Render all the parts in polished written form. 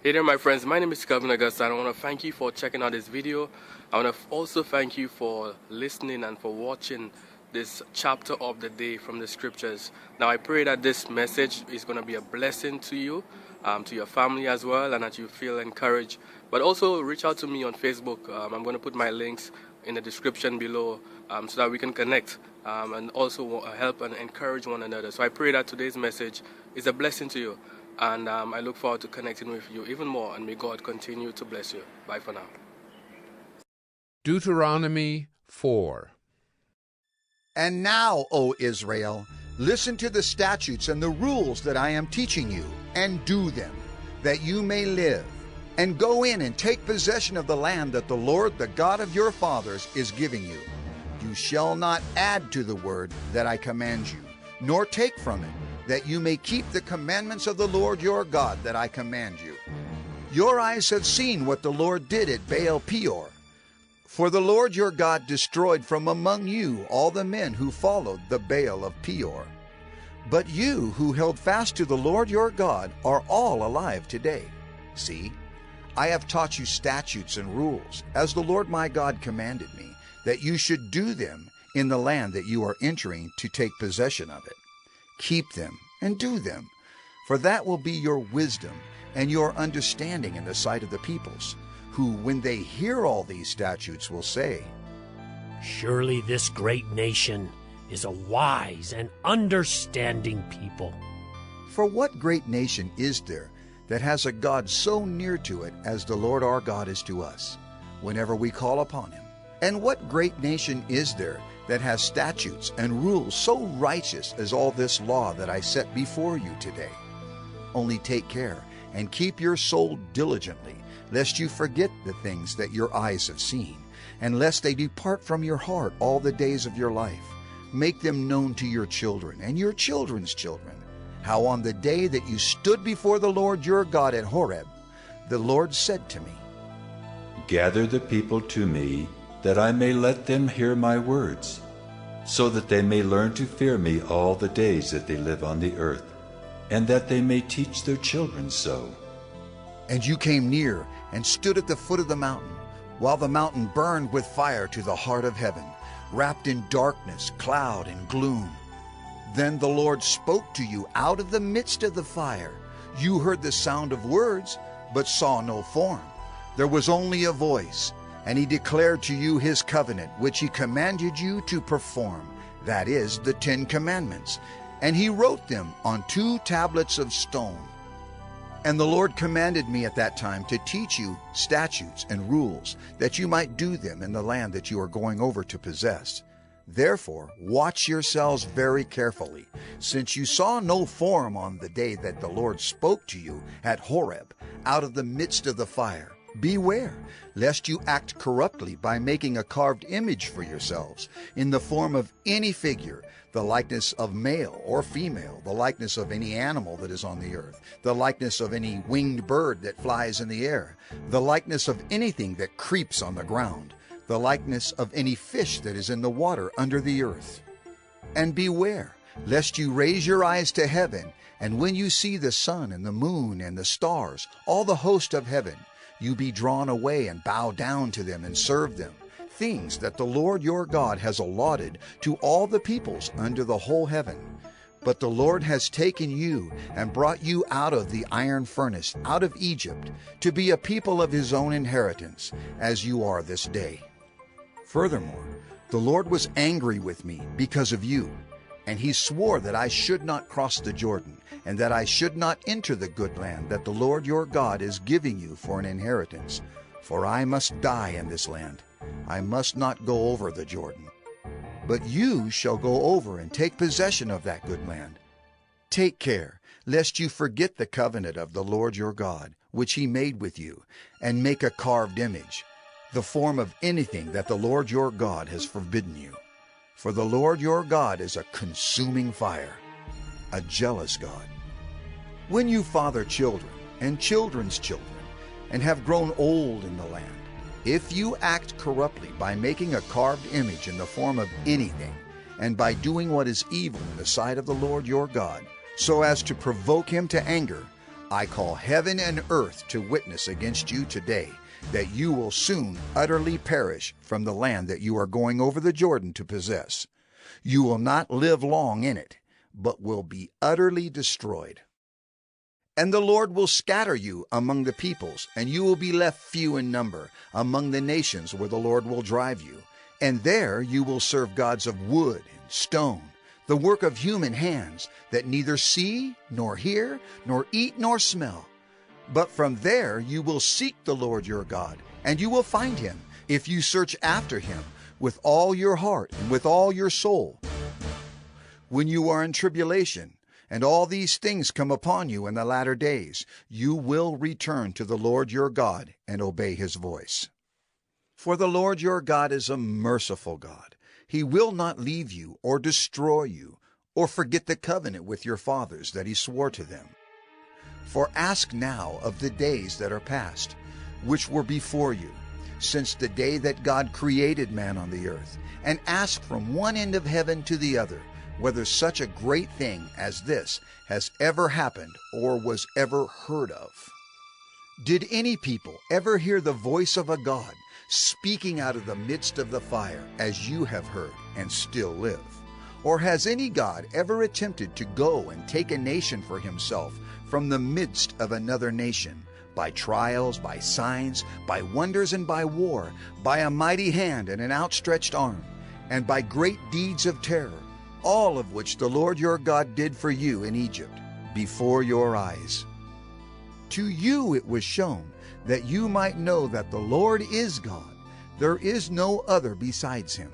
Hey there my friends, my name is Kevin Augusta and I want to thank you for checking out this video. I want to also thank you for listening and for watching this chapter of the day from the scriptures. Now I pray that this message is going to be a blessing to you, to your family as well, and that you feel encouraged. But also reach out to me on Facebook. I'm going to put my links in the description below so that we can connect and also help and encourage one another. So I pray that today's message is a blessing to you. And I look forward to connecting with you even more, and may God continue to bless you. Bye for now. Deuteronomy 4. And now, O Israel, listen to the statutes and the rules that I am teaching you, and do them, that you may live. And go in and take possession of the land that the Lord, the God of your fathers, is giving you. You shall not add to the word that I command you, nor take from it, that you may keep the commandments of the Lord your God that I command you. Your eyes have seen what the Lord did at Baal Peor. For the Lord your God destroyed from among you all the men who followed the Baal of Peor. But you who held fast to the Lord your God are all alive today. See, I have taught you statutes and rules, as the Lord my God commanded me, that you should do them in the land that you are entering to take possession of it. Keep them and do them, for that will be your wisdom and your understanding in the sight of the peoples, who, when they hear all these statutes, will say, Surely this great nation is a wise and understanding people. For what great nation is there that has a God so near to it as the Lord our God is to us, whenever we call upon him? And what great nation is there that has statutes and rules so righteous as all this law that I set before you today? Only take care and keep your soul diligently, lest you forget the things that your eyes have seen, and lest they depart from your heart all the days of your life. Make them known to your children and your children's children, how on the day that you stood before the Lord your God at Horeb, the Lord said to me, Gather the people to me, that I may let them hear my words, so that they may learn to fear me all the days that they live on the earth, and that they may teach their children so. And you came near and stood at the foot of the mountain, while the mountain burned with fire to the heart of heaven, wrapped in darkness, cloud, and gloom. Then the Lord spoke to you out of the midst of the fire. You heard the sound of words, but saw no form. There was only a voice. And he declared to you his covenant, which he commanded you to perform, that is, the 10 Commandments. And he wrote them on 2 tablets of stone. And the Lord commanded me at that time to teach you statutes and rules, that you might do them in the land that you are going over to possess. Therefore, watch yourselves very carefully, since you saw no form on the day that the Lord spoke to you at Horeb, out of the midst of the fire. Beware, lest you act corruptly by making a carved image for yourselves, in the form of any figure, the likeness of male or female, the likeness of any animal that is on the earth, the likeness of any winged bird that flies in the air, the likeness of anything that creeps on the ground, the likeness of any fish that is in the water under the earth. And beware, lest you raise your eyes to heaven, and when you see the sun and the moon and the stars, all the host of heaven, you be drawn away and bow down to them and serve them, things that the Lord your God has allotted to all the peoples under the whole heaven. But the Lord has taken you and brought you out of the iron furnace, out of Egypt, to be a people of his own inheritance, as you are this day. Furthermore, the Lord was angry with me because of you, and he swore that I should not cross the Jordan, and that I should not enter the good land that the Lord your God is giving you for an inheritance. For I must die in this land. I must not go over the Jordan. But you shall go over and take possession of that good land. Take care, lest you forget the covenant of the Lord your God, which he made with you, and make a carved image, the form of anything that the Lord your God has forbidden you. For the Lord your God is a consuming fire, a jealous God. When you father children and children's children, and have grown old in the land, if you act corruptly by making a carved image in the form of anything, and by doing what is evil in the sight of the Lord your God, so as to provoke him to anger, I call heaven and earth to witness against you today that you will soon utterly perish from the land that you are going over the Jordan to possess. You will not live long in it, but will be utterly destroyed. And the Lord will scatter you among the peoples, and you will be left few in number among the nations where the Lord will drive you. And there you will serve gods of wood and stone, the work of human hands, that neither see, nor hear, nor eat, nor smell. But from there you will seek the Lord your God, and you will find him, if you search after him with all your heart and with all your soul. When you are in tribulation, and all these things come upon you in the latter days, you will return to the Lord your God and obey his voice. For the Lord your God is a merciful God. He will not leave you or destroy you, or forget the covenant with your fathers that he swore to them. For ask now of the days that are past, which were before you, since the day that God created man on the earth, and ask from one end of heaven to the other, whether such a great thing as this has ever happened or was ever heard of. Did any people ever hear the voice of a God speaking out of the midst of the fire, as you have heard and still live? Or has any God ever attempted to go and take a nation for himself from the midst of another nation, by trials, by signs, by wonders, and by war, by a mighty hand and an outstretched arm, and by great deeds of terror, all of which the Lord your God did for you in Egypt, before your eyes? To you it was shown, that you might know that the Lord is God. There is no other besides him.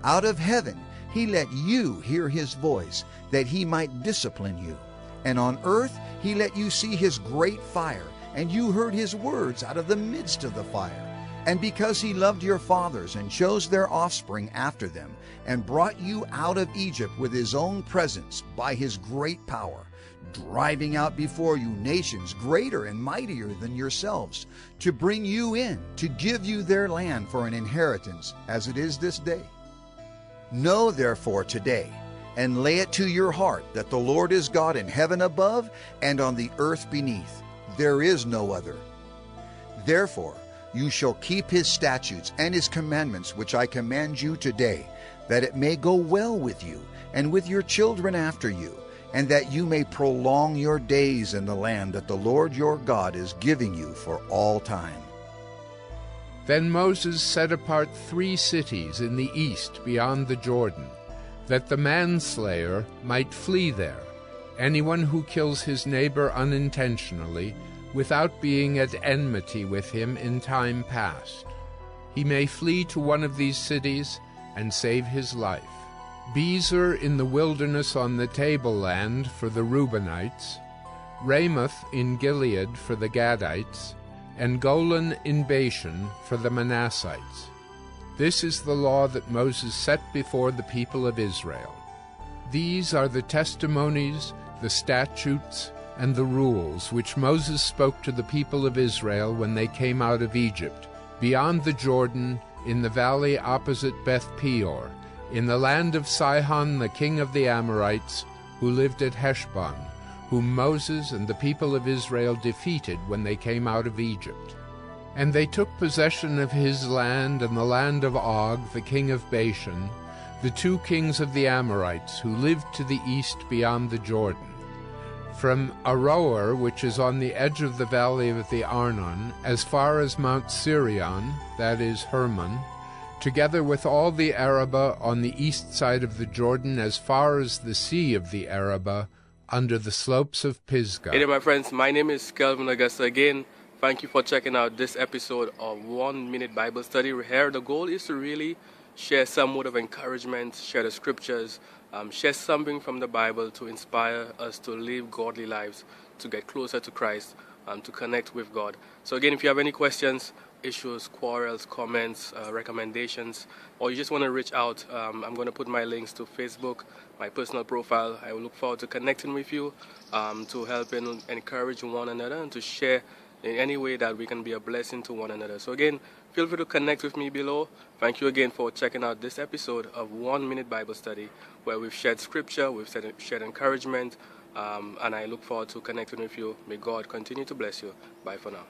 Out of heaven he let you hear his voice, that he might discipline you. And on earth he let you see his great fire, and you heard his words out of the midst of the fire. And because he loved your fathers and chose their offspring after them, and brought you out of Egypt with his own presence by his great power, driving out before you nations greater and mightier than yourselves, to bring you in, to give you their land for an inheritance, as it is this day. Know therefore today, and lay it to your heart, that the Lord is God in heaven above and on the earth beneath. There is no other. Therefore you shall keep his statutes and his commandments, which I command you today, that it may go well with you and with your children after you, and that you may prolong your days in the land that the Lord your God is giving you for all time. Then Moses set apart 3 cities in the east beyond the Jordan, that the manslayer might flee there, anyone who kills his neighbor unintentionally, without being at enmity with him in time past. He may flee to one of these cities and save his life. Bezer in the wilderness on the tableland for the Reubenites, Ramoth in Gilead for the Gadites, and Golan in Bashan for the Manassites. This is the law that Moses set before the people of Israel. These are the testimonies, the statutes, and the rules which Moses spoke to the people of Israel when they came out of Egypt, beyond the Jordan, in the valley opposite Beth Peor, in the land of Sihon the king of the Amorites, who lived at Heshbon, whom Moses and the people of Israel defeated when they came out of Egypt. And they took possession of his land and the land of Og the king of Bashan, the 2 kings of the Amorites, who lived to the east beyond the Jordan. From Aroer, which is on the edge of the valley of the Arnon, as far as Mount Sirion, that is Hermon, together with all the Arabah on the east side of the Jordan, as far as the sea of the Arabah, under the slopes of Pisgah. Hey there, my friends. My name is Kelvin Augusta again. Thank you for checking out this episode of 1 Minute Bible Study. Here, the goal is to really share some word of encouragement, share the scriptures, share something from the Bible to inspire us to live godly lives, to get closer to Christ, to connect with God. So again, if you have any questions, issues, quarrels, comments, recommendations, or you just want to reach out, I'm going to put my links to Facebook, my personal profile. I will look forward to connecting with you, to help and encourage one another, and to share in any way that we can be a blessing to one another. So again, feel free to connect with me below. Thank you again for checking out this episode of 1 Minute Bible Study, where we've shared scripture, we've shared encouragement, and I look forward to connecting with you. May God continue to bless you. Bye for now.